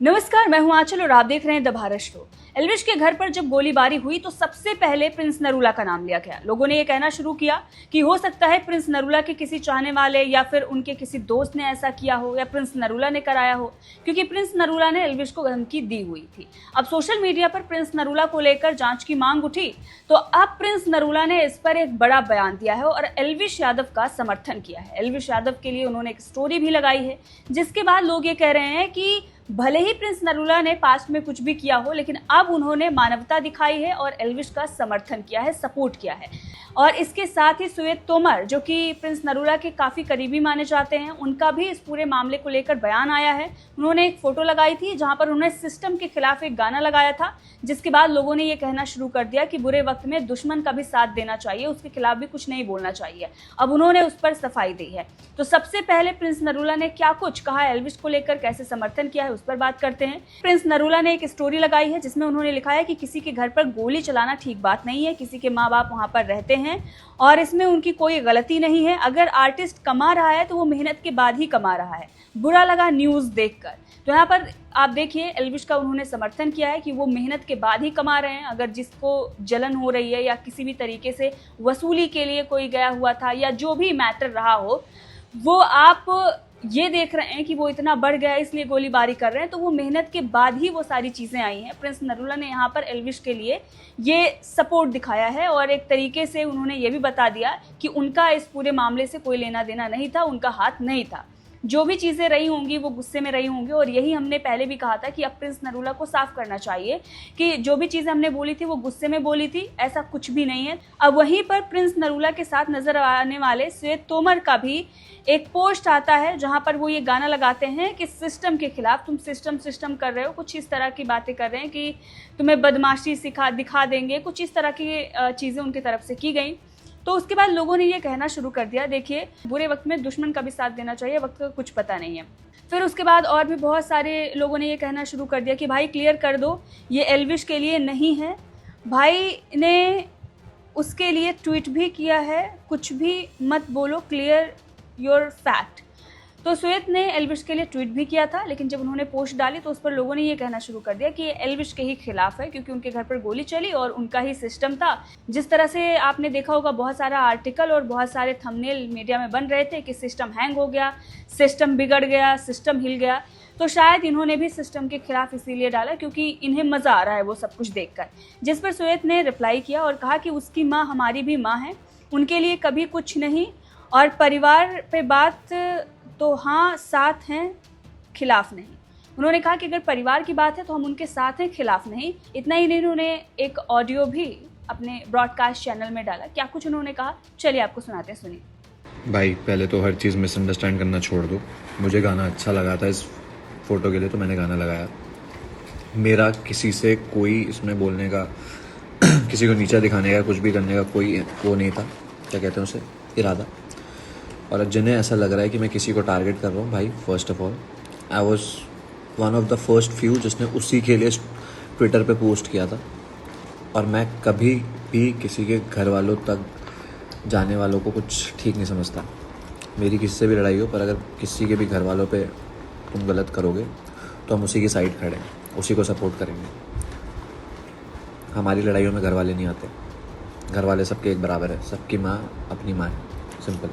नमस्कार, मैं हूं आंचल और आप देख रहे हैं द भारत शो। एल्विश के घर पर जब गोलीबारी हुई तो सबसे पहले प्रिंस नरूला का नाम लिया गया। लोगों ने ये कहना शुरू किया कि हो सकता है प्रिंस नरूला के किसी चाहने वाले या फिर उनके किसी दोस्त ने ऐसा किया हो या प्रिंस नरूला ने कराया हो, क्योंकि प्रिंस नरूला ने एल्विश को धमकी दी हुई थी। अब सोशल मीडिया पर प्रिंस नरूला को लेकर जांच की मांग उठी तो अब प्रिंस नरूला ने इस पर एक बड़ा बयान दिया है और एल्विश यादव का समर्थन किया है। एल्विश यादव के लिए उन्होंने एक स्टोरी भी लगाई है, जिसके बाद लोग ये कह रहे हैं कि भले ही प्रिंस नरूला ने पास्ट में कुछ भी किया हो, लेकिन अब उन्होंने मानवता दिखाई है और एल्विश का समर्थन किया है, सपोर्ट किया है। और इसके साथ ही श्वेत तोमर, जो कि प्रिंस नरूला के काफ़ी करीबी माने जाते हैं, उनका भी इस पूरे मामले को लेकर बयान आया है। उन्होंने एक फ़ोटो लगाई थी जहां पर उन्होंने सिस्टम के खिलाफ एक गाना लगाया था, जिसके बाद लोगों ने ये कहना शुरू कर दिया कि बुरे वक्त में दुश्मन का भी साथ देना चाहिए, उसके खिलाफ भी कुछ नहीं बोलना चाहिए। अब उन्होंने उस पर सफाई दी है। तो सबसे पहले प्रिंस नरूला ने क्या कुछ कहा, एल्विश को लेकर कैसे समर्थन किया है, उस पर बात करते हैं। प्रिंस नरूला ने एक स्टोरी लगाई है जिसमें उन्होंने लिखा है कि किसी के घर पर गोली चलाना ठीक बात नहीं है, किसी के माँ बाप वहाँ पर रहते हैं और इसमें उनकी कोई गलती नहीं है। अगर आर्टिस्ट कमा रहा है तो वो मेहनत के बाद ही कमा रहा है। बुरा लगा न्यूज़ देखकर। तो यहाँ पर आप देखिए एल्विश का उन्होंने समर्थन किया है कि वो मेहनत के बाद ही कमा रहे हैं। अगर जिसको जलन हो रही है या किसी भी तरीके से वसूली के लिए कोई गया हुआ था या जो भी मैटर रहा हो, वो आप ये देख रहे हैं कि वो इतना बढ़ गया है इसलिए गोलीबारी कर रहे हैं, तो वो मेहनत के बाद ही वो सारी चीज़ें आई हैं। प्रिंस नरूला ने यहाँ पर एल्विश के लिए ये सपोर्ट दिखाया है और एक तरीके से उन्होंने ये भी बता दिया कि उनका इस पूरे मामले से कोई लेना देना नहीं था, उनका हाथ नहीं था। जो भी चीज़ें रही होंगी वो गुस्से में रही होंगी और यही हमने पहले भी कहा था कि अब प्रिंस नरूला को साफ करना चाहिए कि जो भी चीज़ें हमने बोली थी वो गुस्से में बोली थी, ऐसा कुछ भी नहीं है। अब वहीं पर प्रिंस नरूला के साथ नजर आने वाले श्वेत तोमर का भी एक पोस्ट आता है जहां पर वो ये गाना लगाते हैं कि सिस्टम के खिलाफ तुम सिस्टम कर रहे हो, कुछ इस तरह की बातें कर रहे हैं कि तुम्हें बदमाशी दिखा देंगे, कुछ इस तरह की चीज़ें उनकी तरफ से की गई। तो उसके बाद लोगों ने ये कहना शुरू कर दिया, देखिए बुरे वक्त में दुश्मन का भी साथ देना चाहिए, वक्त का कुछ पता नहीं है। फिर उसके बाद और भी बहुत सारे लोगों ने ये कहना शुरू कर दिया कि भाई क्लियर कर दो, ये एल्विश के लिए नहीं है। भाई ने उसके लिए ट्वीट भी किया है, कुछ भी मत बोलो, क्लियर योर फैक्ट। तो श्वेत ने एल्विश के लिए ट्वीट भी किया था, लेकिन जब उन्होंने पोस्ट डाली तो उस पर लोगों ने ये कहना शुरू कर दिया कि ये एल्विश के ही खिलाफ है, क्योंकि उनके घर पर गोली चली और उनका ही सिस्टम था। जिस तरह से आपने देखा होगा बहुत सारा आर्टिकल और बहुत सारे थंबनेल मीडिया में बन रहे थे कि सिस्टम हैंग हो गया, सिस्टम बिगड़ गया, सिस्टम हिल गया, तो शायद इन्होंने भी सिस्टम के खिलाफ इसीलिए डाला क्योंकि इन्हें मज़ा आ रहा है वो सब कुछ देखकर। जिस पर श्वेत ने रिप्लाई किया और कहा कि उसकी माँ हमारी भी माँ है, उनके लिए कभी कुछ नहीं, और परिवार पे बात तो हाँ साथ हैं, खिलाफ नहीं। उन्होंने कहा कि अगर परिवार की बात है तो हम उनके साथ हैं, खिलाफ नहीं। इतना ही नहीं, उन्होंने एक ऑडियो भी अपने ब्रॉडकास्ट चैनल में डाला। क्या कुछ उन्होंने कहा, चलिए आपको सुनाते हैं, सुनिए। भाई पहले तो हर चीज़ मिसअंडरस्टैंड करना छोड़ दो। मुझे गाना अच्छा लगा था इस फ़ोटो के लिए तो मैंने गाना लगाया। मेरा किसी से कोई इसमें बोलने का किसी को नीचा दिखाने का, कुछ भी करने का कोई वो नहीं था, क्या कहते हैं उसे, इरादा। और जिन्हें ऐसा लग रहा है कि मैं किसी को टारगेट कर रहा हूँ, भाई first of all I was one of the first few जिसने उसी के लिए ट्विटर पे पोस्ट किया था। और मैं कभी भी किसी के घर वालों तक जाने वालों को कुछ ठीक नहीं समझता। मेरी किसी से भी लड़ाई हो, पर अगर किसी के भी घर वालों पे तुम गलत करोगे तो हम उसी की साइड खड़े हैं, उसी को सपोर्ट करेंगे। हमारी लड़ाइयों में घर वाले नहीं आते, घर वाले सबके एक बराबर है, सबकी माँ अपनी माँ है, सिंपल।